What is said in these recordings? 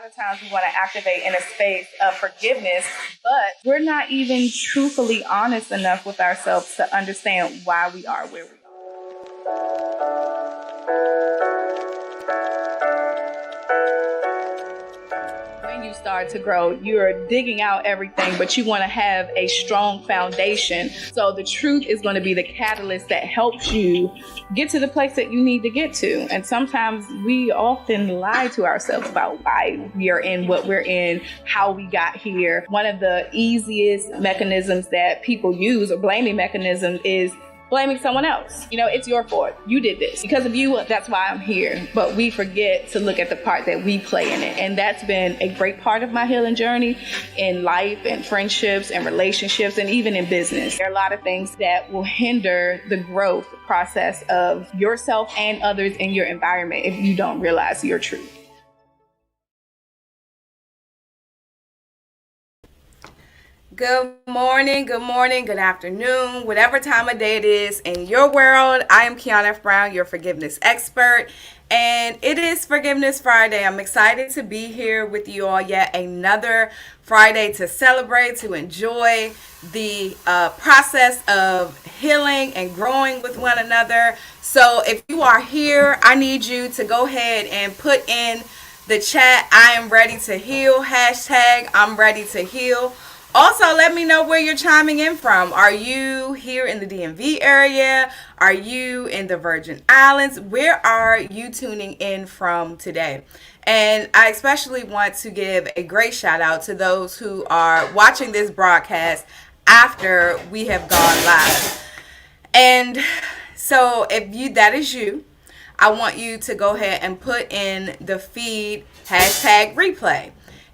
of times we want to activate in a space of forgiveness, but we're not even truthfully honest enough with ourselves to understand why we are where we are. You start to grow, you're digging out everything, but you want to have a strong foundation. So the truth is going to be the catalyst that helps you get to the place that you need to get to. And sometimes we often lie to ourselves about why we are in what we're in, how we got here. One of the easiest mechanisms that people use, or blaming mechanism, is blaming someone else. It's your fault. You did this. Because of you, that's why I'm here. But we forget to look at the part that we play in it. And that's been a great part of my healing journey in life and friendships and relationships and even in business. There are a lot of things that will hinder the growth process of yourself and others in your environment if you don't realize your truth. Good morning, good afternoon, whatever time of day it is in your world. I am Kiana F. Brown, your forgiveness expert, and it is Forgiveness Friday. I'm excited to be here with you all yet another Friday to celebrate, to enjoy the process of healing and growing with one another. So if you are here, I need you to go ahead and put in the chat, I am ready to heal, hashtag I'm ready to heal. Also, let me know where you're chiming in from. Are you here in the DMV area? Are you in the Virgin Islands? Where are you tuning in from today? And I especially want to give a great shout out to those who are watching this broadcast after we have gone live. And so if that is you, I want you to go ahead and put in the feed hashtag replay.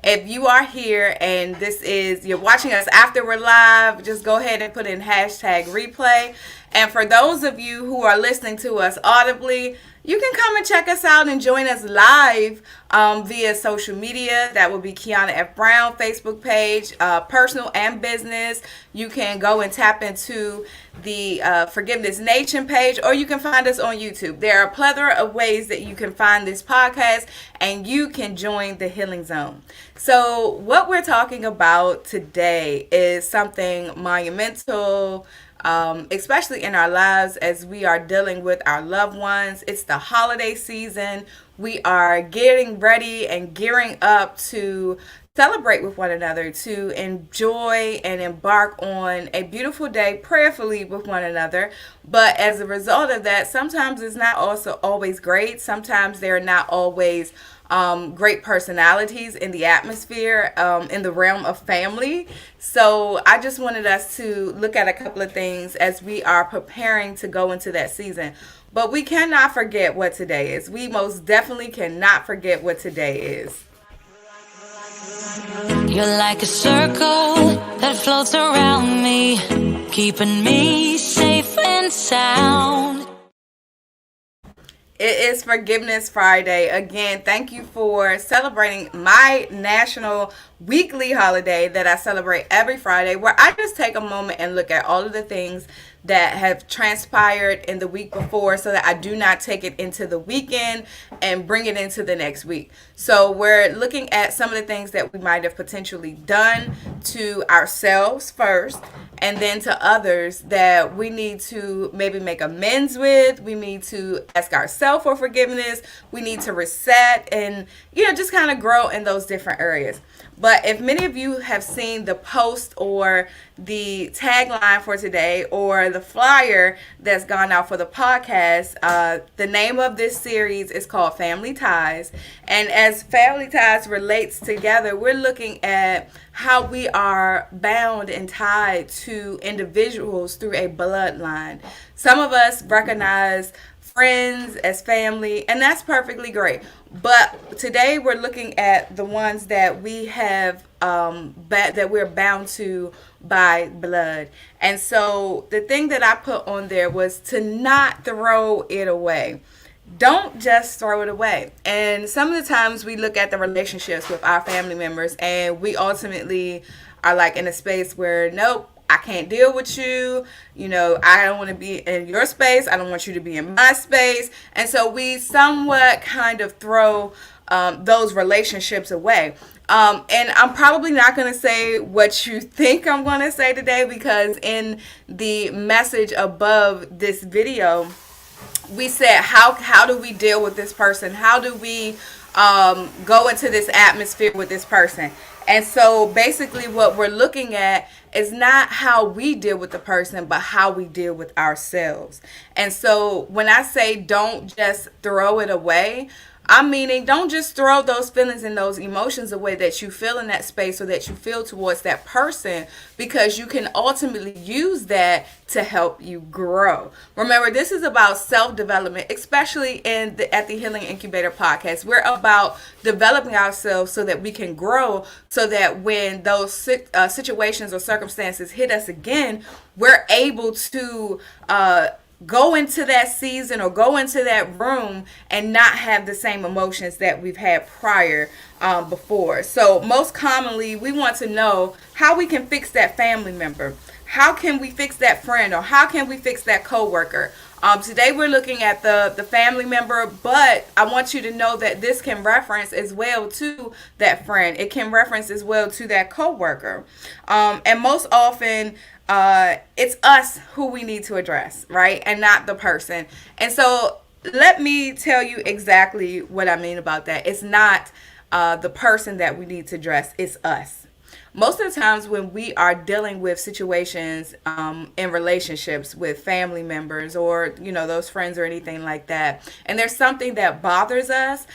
If you are here and you're watching us after we're live, just go ahead and put in hashtag replay. And for those of you who are listening to us audibly, you can come and check us out and join us live via social media. That will be Kiana F. Brown Facebook page, personal and business. You can go and tap into the Forgiveness Nation page, or you can find us on YouTube. There are a plethora of ways that you can find this podcast, and you can join the Healing Zone. So what we're talking about today is something monumental, especially in our lives as we are dealing with our loved ones. It's the holiday season. We are getting ready and gearing up to celebrate with one another, to enjoy and embark on a beautiful day prayerfully with one another. But as a result of that, sometimes it's not also always great. Sometimes they're not always great personalities in the atmosphere, in the realm of family. So I just wanted us to look at a couple of things as we are preparing to go into that season. But we cannot forget what today is. We most definitely cannot forget what today is. You're like a circle that floats around me, keeping me safe and sound. It is Forgiveness Friday. Again, thank you for celebrating my national weekly holiday that I celebrate every Friday, where I just take a moment and look at all of the things that have transpired in the week before so that I do not take it into the weekend and bring it into the next week. So we're looking at some of the things that we might have potentially done to ourselves first, and then to others that we need to maybe make amends with. We need to ask ourselves for forgiveness. We need to reset and, just kind of grow in those different areas. But if many of you have seen the post or the tagline for today or the flyer that's gone out for the podcast, the name of this series is called Family Ties. And as Family Ties relates together, we're looking at how we are bound and tied to individuals through a bloodline. Some of us recognize friends as family, and that's perfectly great. But today we're looking at the ones that we have that we're bound to by blood. And so the thing that I put on there was to not throw it away. Don't just throw it away. And some of the times we look at the relationships with our family members and we ultimately are like in a space where, nope, I can't deal with you. I don't want to be in your space. I don't want you to be in my space. And so we somewhat kind of throw those relationships away. And I'm probably not going to say what you think I'm going to say today, because in the message above this video, we said, how do we deal with this person? How do we go into this atmosphere with this person? And so basically what we're looking at is not how we deal with the person, but how we deal with ourselves. And so when I say don't just throw it away, I'm meaning don't just throw those feelings and those emotions away that you feel in that space or that you feel towards that person, because you can ultimately use that to help you grow. Remember, this is about self-development, especially at the Healing Incubator podcast. We're about developing ourselves so that we can grow, so that when those situations or circumstances hit us again, we're able to go into that season or go into that room and not have the same emotions that we've had prior before. So most commonly, we want to know how we can fix that family member. How can we fix that friend, or how can we fix that coworker? Today we're looking at the family member, but I want you to know that this can reference as well to that friend. It can reference as well to that coworker. And most often, it's us who we need to address, right? And not the person. And so let me tell you exactly what I mean about that. It's not the person that we need to address, it's us. Most of the times when we are dealing with situations in relationships with family members, or, those friends or anything like that, and there's something that bothers us,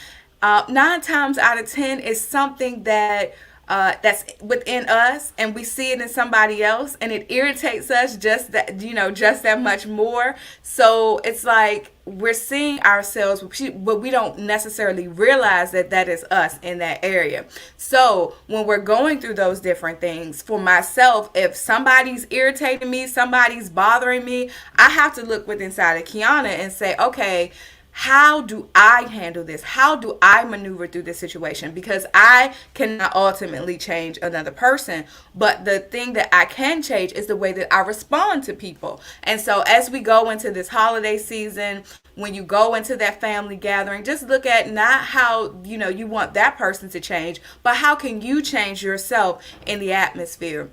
9 times out of 10 is something that that's within us, and we see it in somebody else, and it irritates us just that much more. So it's like we're seeing ourselves, but we don't necessarily realize that is us in that area. So when we're going through those different things, for myself, if somebody's irritating me, somebody's bothering me, I have to look within inside of Kiana and say, okay, how do I handle this? How do I maneuver through this situation? Because I cannot ultimately change another person. But the thing that I can change is the way that I respond to people. And so as we go into this holiday season, when you go into that family gathering, just look at not how, you want that person to change, but how can you change yourself in the atmosphere?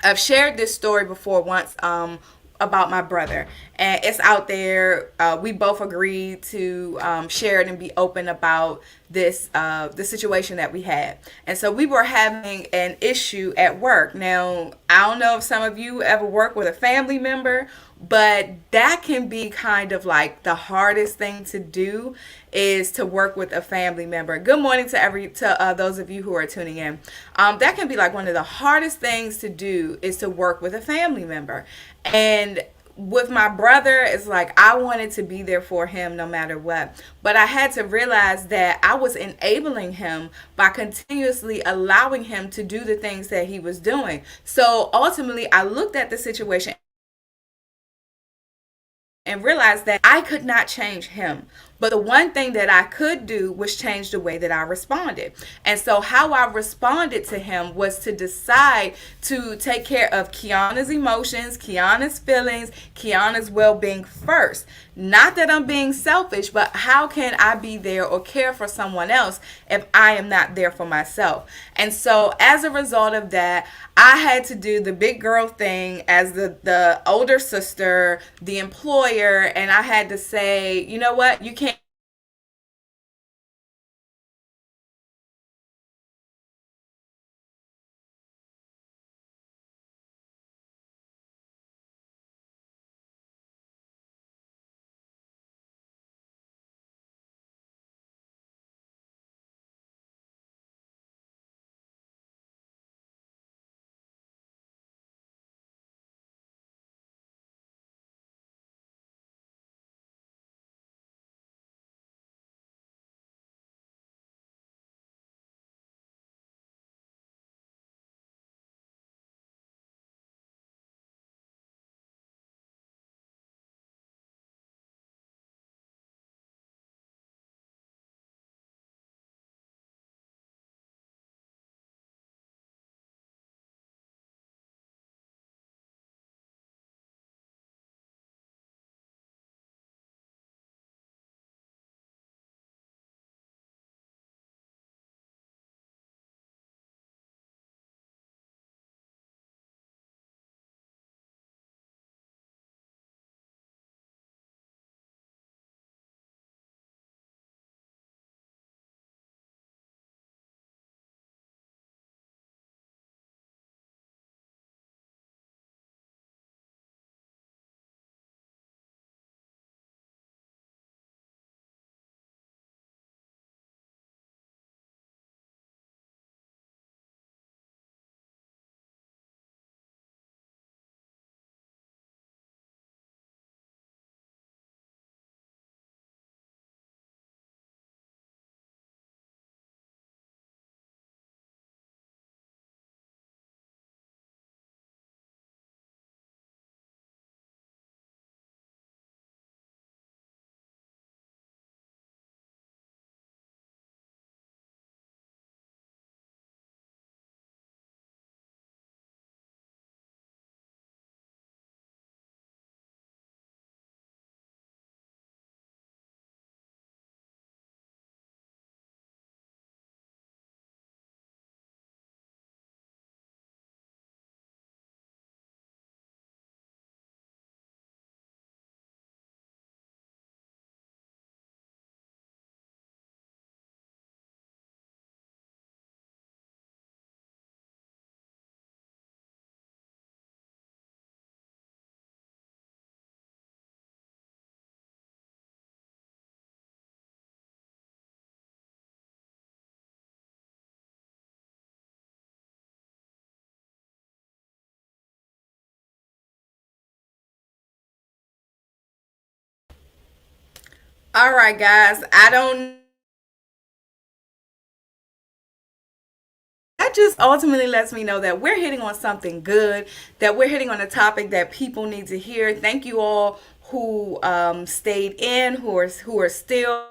I've shared this story before once, about my brother, and it's out there. We both agreed to share it and be open about this the situation that we had. And so we were having an issue at work. Now, I don't know if some of you ever work with a family member, but that can be kind of like the hardest thing to do, is to work with a family member. Good morning to those of you who are tuning in. That can be like one of the hardest things to do, is to work with a family member. And with my brother, it's like I wanted to be there for him no matter what. But I had to realize that I was enabling him by continuously allowing him to do the things that he was doing. So ultimately, I looked at the situation and realized that I could not change him. But the one thing that I could do was change the way that I responded. And so how I responded to him was to decide to take care of Kiana's emotions, Kiana's feelings, Kiana's well-being first. Not that I'm being selfish, but how can I be there or care for someone else if I am not there for myself? And so as a result of that, I had to do the big girl thing as the older sister, the employer, and I had to say, you know what, you can't All right, guys. I don't. That just ultimately lets me know that we're hitting on something good, that we're hitting on a topic that people need to hear. Thank you all who stayed in, who are still.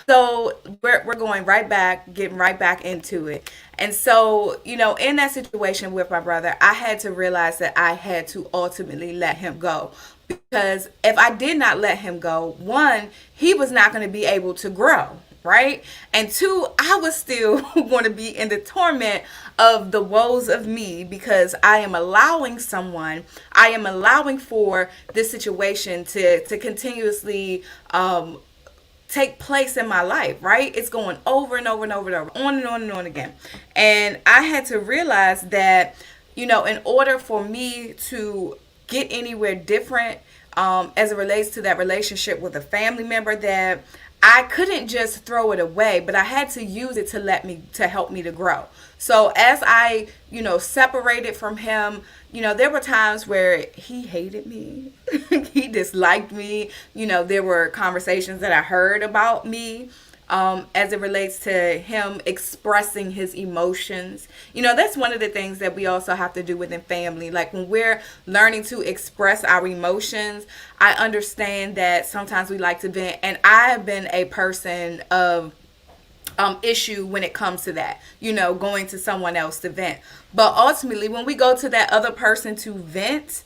So we're going right back, getting right back into it. And so, in that situation with my brother, I had to realize that I had to ultimately let him go. Because if I did not let him go, one, he was not going to be able to grow, right? And two, I was still going to be in the torment of the woes of me because I am allowing for this situation to continuously take place in my life, right? It's going over and over and over and over, on and on and on again. And I had to realize that, in order for me to get anywhere different, as it relates to that relationship with a family member, that I couldn't just throw it away, but I had to use it to help me to grow. So as I, separated from him, there were times where he hated me. He disliked me. There were conversations that I heard about me, as it relates to him expressing his emotions. That's one of the things that we also have to do within family. Like when we're learning to express our emotions, I understand that sometimes we like to vent. And I have been a person of issue when it comes to that, going to someone else to vent. But ultimately, when we go to that other person to vent,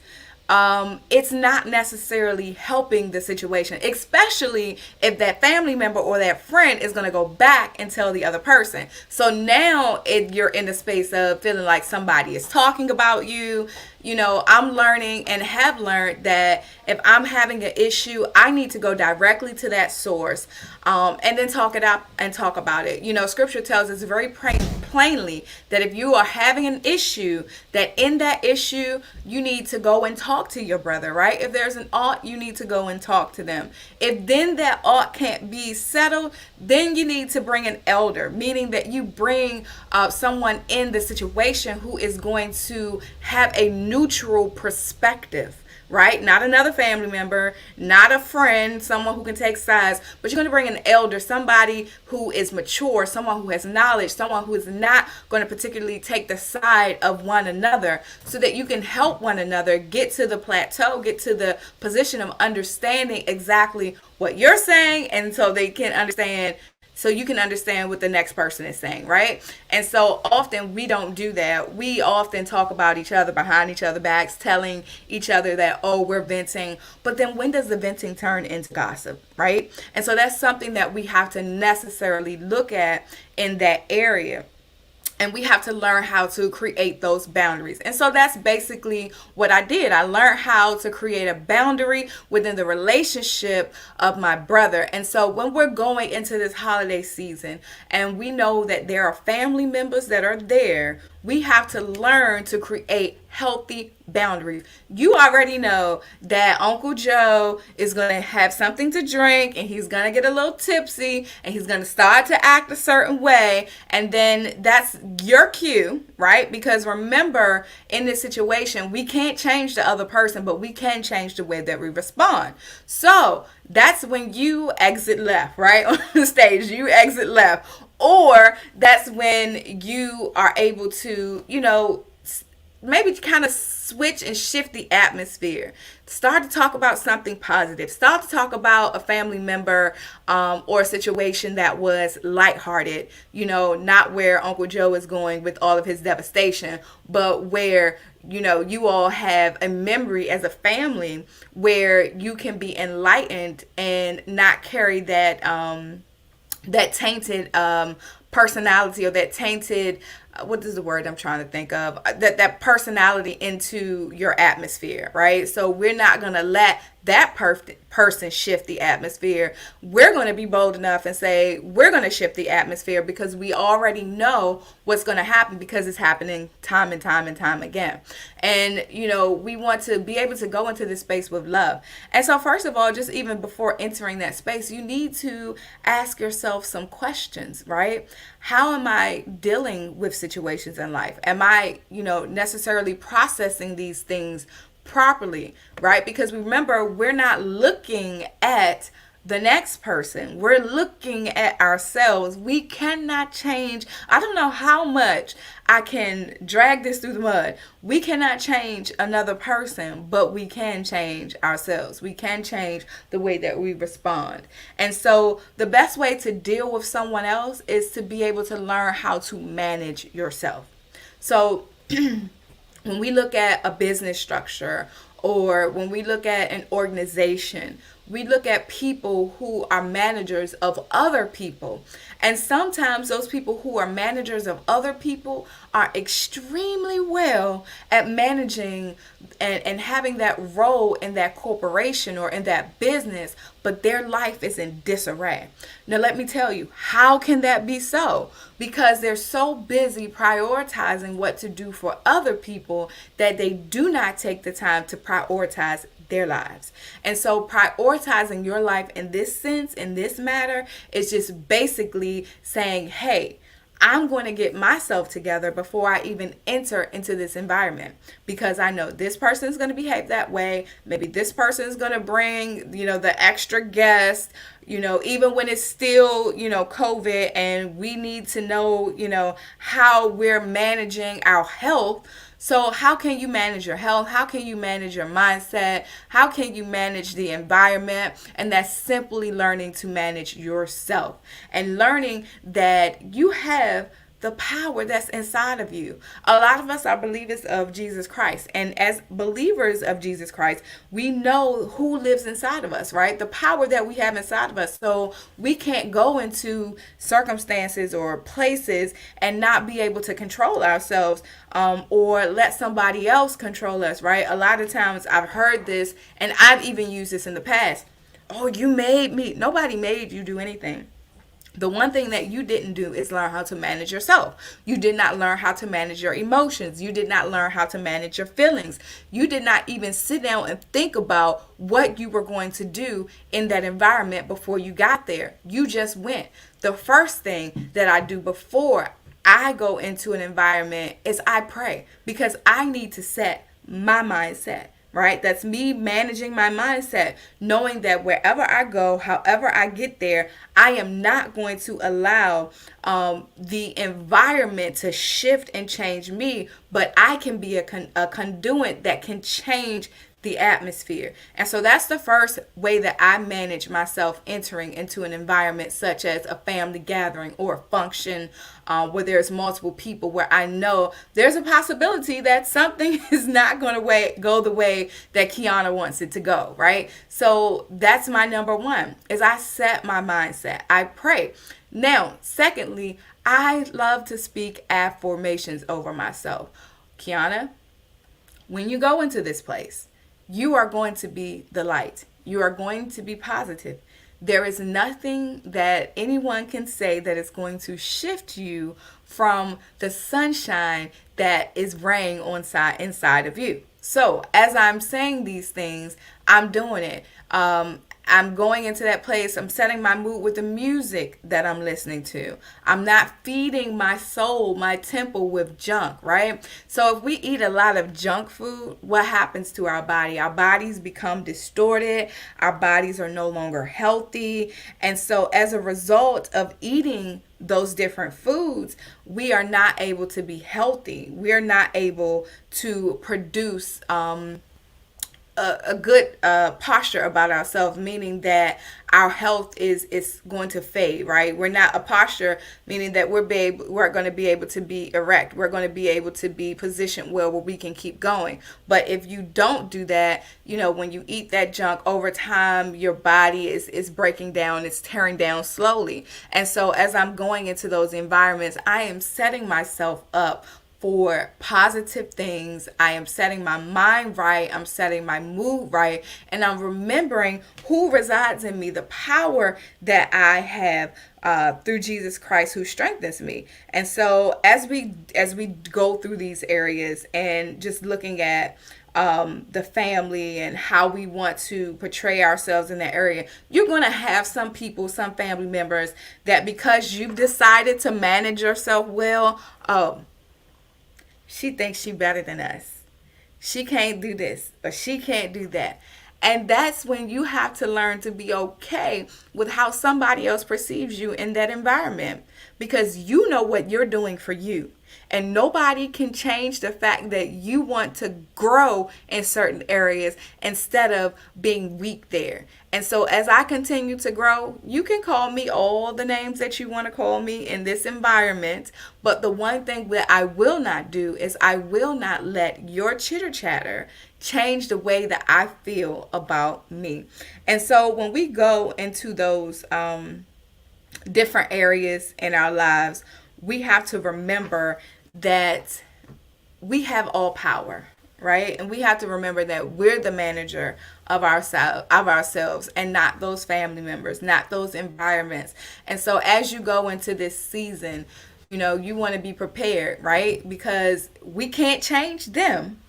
it's not necessarily helping the situation, especially if that family member or that friend is going to go back and tell the other person. So now you're in the space of feeling like somebody is talking about you. I'm learning and have learned that if I'm having an issue, I need to go directly to that source, and then talk it out and talk about it. Scripture tells us very plainly that if you are having an issue, that in that issue, you need to go and talk to your brother, right? If there's an ought, you need to go and talk to them. If then that ought can't be settled, then you need to bring an elder, meaning that you bring someone in the situation who is going to have a neutral perspective, right? Not another family member, not a friend, someone who can take sides, but you're going to bring an elder, somebody who is mature, someone who has knowledge, someone who is not going to particularly take the side of one another, so that you can help one another get to the plateau, get to the position of understanding exactly what you're saying, and so they can understand, so you can understand what the next person is saying, right? And so often we don't do that. We often talk about each other behind each other's backs, telling each other that, oh, we're venting. But then when does the venting turn into gossip, right? And so that's something that we have to necessarily look at in that area. And we have to learn how to create those boundaries. And so that's basically what I did. I learned how to create a boundary within the relationship of my brother. And so when we're going into this holiday season and we know that there are family members that are there, we have to learn to create healthy boundaries. You already know that Uncle Joe is going to have something to drink and he's going to get a little tipsy and he's going to start to act a certain way. And then that's your cue, right? Because remember, in this situation, we can't change the other person, but we can change the way that we respond. So that's when you exit left, right? On the stage, you exit left. Or that's when you are able to, maybe kind of switch and shift the atmosphere. Start to talk about something positive. Start to talk about a family member or a situation that was lighthearted, not where Uncle Joe is going with all of his devastation, but where, you all have a memory as a family where you can be enlightened and not carry that that tainted personality, or that tainted what is the word I'm trying to think of, that personality into your atmosphere, right? So we're not going to let that person shift the atmosphere. We're going to be bold enough and say we're going to shift the atmosphere, because we already know what's going to happen, because it's happening time and time and time again. And we want to be able to go into this space with love. And so first of all, just even before entering that space, you need to ask yourself some questions, right? How am I dealing with situations in life? Am I necessarily processing these things properly, right? Because remember, we're not looking at the next person. We're looking at ourselves. We cannot change. I don't know how much I can drag this through the mud. We cannot change another person, but we can change ourselves. We can change the way that we respond. And so the best way to deal with someone else is to be able to learn how to manage yourself. So when we look at a business structure, or when we look at an organization, we look at people who are managers of other people. And sometimes those people who are managers of other people are extremely well at managing and having that role in that corporation or in that business, but their life is in disarray. Now, let me tell you, how can that be so? Because they're so busy prioritizing what to do for other people that they do not take the time to prioritize their lives. And so prioritizing your life in this sense, in this matter, is just basically saying, hey, I'm going to get myself together before I even enter into this environment, because I know this person is going to behave that way. Maybe this person is going to bring, the extra guest, even when it's still, COVID, and we need to know, how we're managing our health. So how can you manage your health? How can you manage your mindset? How can you manage the environment? And that's simply learning to manage yourself and learning that you have the power that's inside of you. A lot of us are believers of Jesus Christ. And as believers of Jesus Christ, we know who lives inside of us, right? The power that we have inside of us. So we can't go into circumstances or places and not be able to control ourselves, or let somebody else control us, right? A lot of times I've heard this, and I've even used this in the past. Oh, you made me. Nobody made you do anything. The one thing that you didn't do is learn how to manage yourself. You did not learn how to manage your emotions. You did not learn how to manage your feelings. You did not even sit down and think about what you were going to do in that environment before you got there. You just went. The first thing that I do before I go into an environment is I pray, because I need to set my mindset. Right? That's me managing my mindset, knowing that wherever I go, however I get there, I am not going to allow the environment to shift and change me, but I can be a conduit that can change the atmosphere. And so that's the first way that I manage myself entering into an environment such as a family gathering or a function where there's multiple people, where I know there's a possibility that something is not going to go the way that Kiana wants it to go, right? So that's my number one, is I set my mindset. I pray. Now, secondly, I love to speak affirmations over myself. Kiana, when you go into this place, you are going to be the light. You are going to be positive. There is nothing that anyone can say that is going to shift you from the sunshine that is raining inside of you. So as I'm saying these things, I'm doing it. I'm going into that place. I'm setting my mood with the music that I'm listening to. I'm not feeding my soul, my temple with junk, right? So if we eat a lot of junk food, what happens to our body? Our bodies become distorted. Our bodies are no longer healthy. And so as a result of eating those different foods, we are not able to be healthy. We're not able to produce a good posture about ourselves, meaning that our health is going to fade, right? We're not a posture, meaning that we're going to be able to be erect. We're going to be able to be positioned well where we can keep going. But if you don't do that, when you eat that junk, over time, your body is breaking down, it's tearing down slowly. And so as I'm going into those environments, I am setting myself up for positive things. I am setting my mind right. I'm setting my mood right. And I'm remembering who resides in me, the power that I have through Jesus Christ who strengthens me. And so as we go through these areas and just looking at the family and how we want to portray ourselves in that area, you're going to have some people, some family members that because you've decided to manage yourself well, she thinks she's better than us. She can't do this, or she can't do that. And that's when you have to learn to be okay with how somebody else perceives you in that environment, because you know what you're doing for you. And nobody can change the fact that you want to grow in certain areas instead of being weak there. And so as I continue to grow, you can call me all the names that you want to call me in this environment. But the one thing that I will not do is I will not let your chitter chatter change the way that I feel about me. And so when we go into those different areas in our lives, we have to remember that we have all power, right? And we have to remember that we're the manager of ourselves and not those family members, not those environments. And so as you go into this season, you want to be prepared, right? Because we can't change them,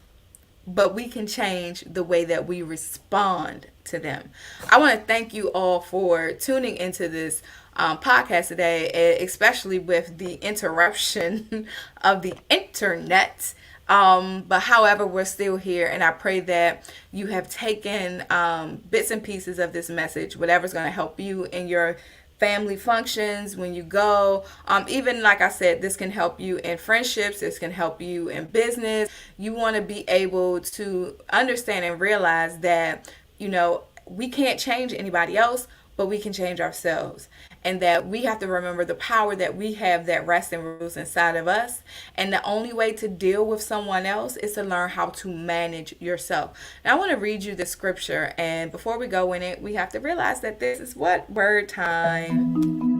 but we can change the way that we respond to them. I want to thank you all for tuning into this podcast today, especially with the interruption of the internet. But however, we're still here, and I pray that you have taken bits and pieces of this message, whatever's going to help you in your family functions when you go. Even like I said, this can help you in friendships. This can help you in business. You want to be able to understand and realize that, we can't change anybody else, but we can change ourselves. And that we have to remember the power that we have that rests and rules inside of us. And the only way to deal with someone else is to learn how to manage yourself. Now I want to read you the scripture. And before we go in it, we have to realize that this is what? Word time.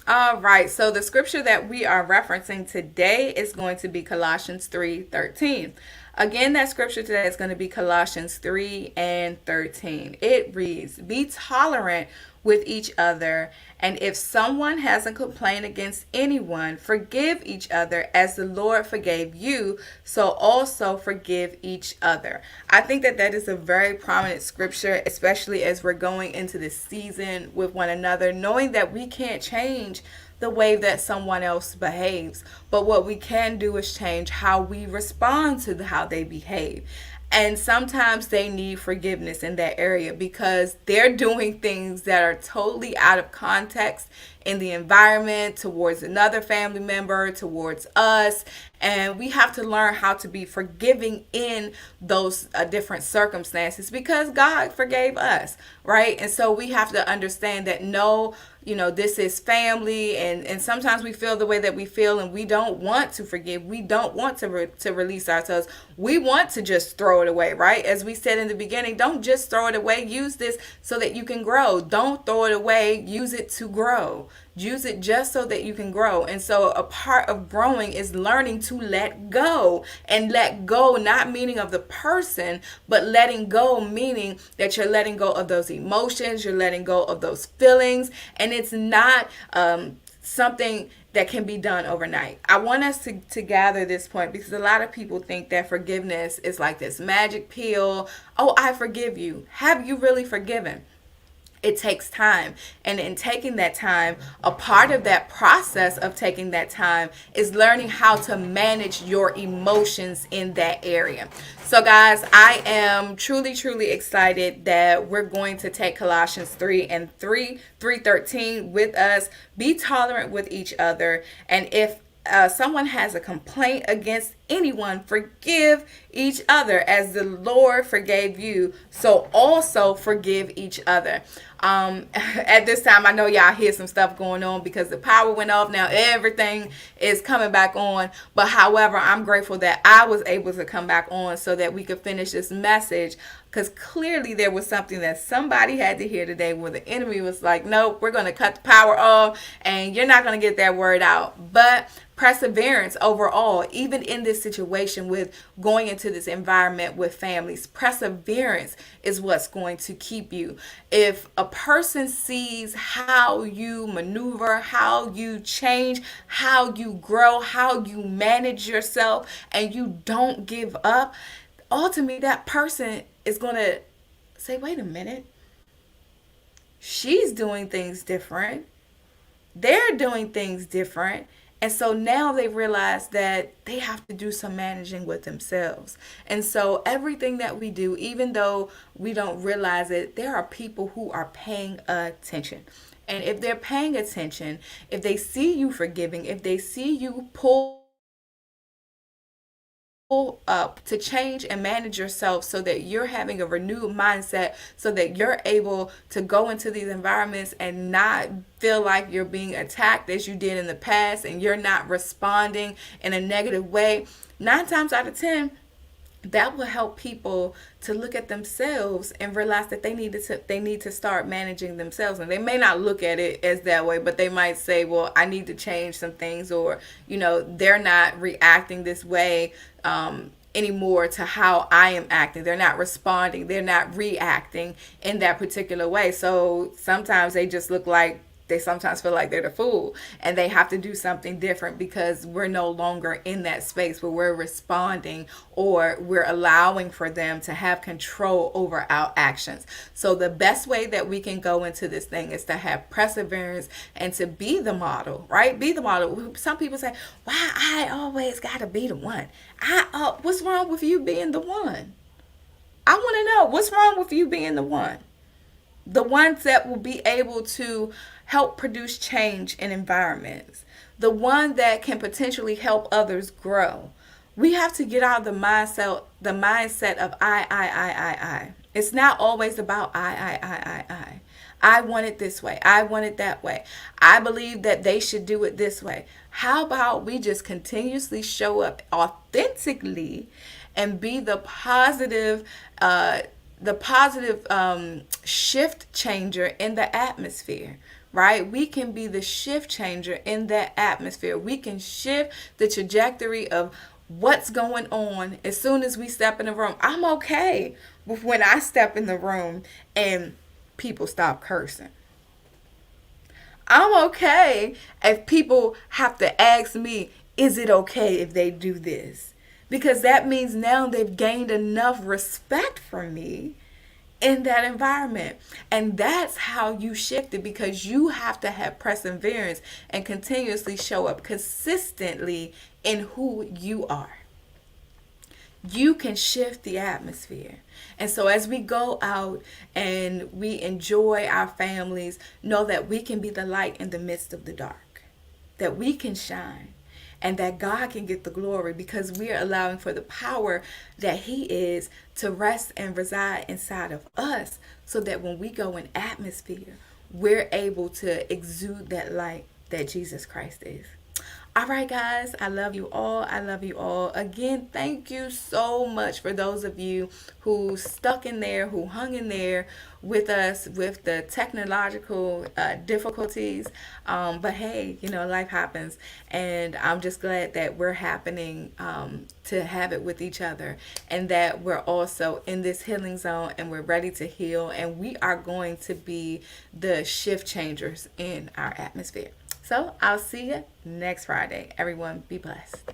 All right, so the scripture that we are referencing today is going to be Colossians 3:13. Again, that scripture today is going to be Colossians 3:13. It reads, "Be tolerant with each other, and if someone has a complaint against anyone, forgive each other as the Lord forgave you, so also forgive each other." I think that that is a very prominent scripture, especially as we're going into this season with one another, knowing that we can't change the way that someone else behaves, but what we can do is change how we respond to how they behave. And sometimes they need forgiveness in that area because they're doing things that are totally out of context in the environment, towards another family member, towards us. And we have to learn how to be forgiving in those different circumstances because God forgave us, right? And so we have to understand that this is family, and sometimes we feel the way that we feel and we don't want to forgive. We don't want to release ourselves. We want to just throw it away, right? As we said in the beginning, don't just throw it away. Use this so that you can grow. Don't throw it away. Use it to grow. Use it just so that you can grow. And so a part of growing is learning to let go, and let go, not meaning of the person, but letting go, meaning that you're letting go of those emotions, you're letting go of those feelings. And it's not something that can be done overnight. I want us to gather this point because a lot of people think that forgiveness is like this magic pill. Oh, I forgive you. Have you really forgiven? It takes time. And in taking that time, a part of that process of taking that time is learning how to manage your emotions in that area. So guys, I am truly, truly excited that we're going to take Colossians 3:13 with us. Be tolerant with each other. And if someone has a complaint against anyone, forgive each other as the Lord forgave you, so also forgive each other. At this time, I know y'all hear some stuff going on because the power went off. Now everything is coming back on. But however, I'm grateful that I was able to come back on so that we could finish this message, because clearly there was something that somebody had to hear today where the enemy was like, nope, we're going to cut the power off and you're not going to get that word out. But perseverance overall, even in this situation with going into this environment with families, perseverance is what's going to keep you. If a person sees how you maneuver, how you change, how you grow, how you manage yourself, and you don't give up, ultimately that person is going to say, wait a minute. she's doing things different. They're doing things different. And so now they realize that they have to do some managing with themselves. And so everything that we do, even though we don't realize it, there are people who are paying attention. And if they're paying attention, if they see you forgiving, if they see you pull up to change and manage yourself so that you're having a renewed mindset, so that you're able to go into these environments and not feel like you're being attacked as you did in the past, and you're not responding in a negative way, 9 times out of 10, that will help people to look at themselves and realize that they need to start managing themselves. And they may not look at it as that way, but they might say, well, I need to change some things, or they're not reacting this way anymore to how I am acting. They're not responding, they're not reacting in that particular way. So sometimes they just look like, they sometimes feel like they're the fool, and they have to do something different because we're no longer in that space where we're responding, or we're allowing for them to have control over our actions. So the best way that we can go into this thing is to have perseverance and to be the model, right? Be the model. Some people say, why I always gotta be the one? What's wrong with you being the one? I want to know, what's wrong with you being the one? The ones that will be able to help produce change in environments. The one that can potentially help others grow. We have to get out of the mindset of I. It's not always about I. I want it this way. I want it that way. I believe that they should do it this way. How about we just continuously show up authentically and be the positive shift changer in the atmosphere, right? We can be the shift changer in that atmosphere. We can shift the trajectory of what's going on as soon as we step in the room. I'm okay with when I step in the room and people stop cursing. I'm okay if people have to ask me, is it okay if they do this? Because that means now they've gained enough respect for me in that environment. And that's how you shift it, because you have to have perseverance and continuously show up consistently in who you are. You can shift the atmosphere. And so as we go out and we enjoy our families, know that we can be the light in the midst of the dark, that we can shine, and that God can get the glory, because we are allowing for the power that He is to rest and reside inside of us, so that when we go in atmosphere, we're able to exude that light that Jesus Christ is. All right, guys, I love you all. I love you all. Again, thank you so much for those of you who stuck in there, who hung in there with us with the technological difficulties. But hey, life happens. And I'm just glad that we're happening to have it with each other, and that we're also in this healing zone and we're ready to heal. And we are going to be the shift changers in our atmosphere. So I'll see you next Friday. Everyone, be blessed.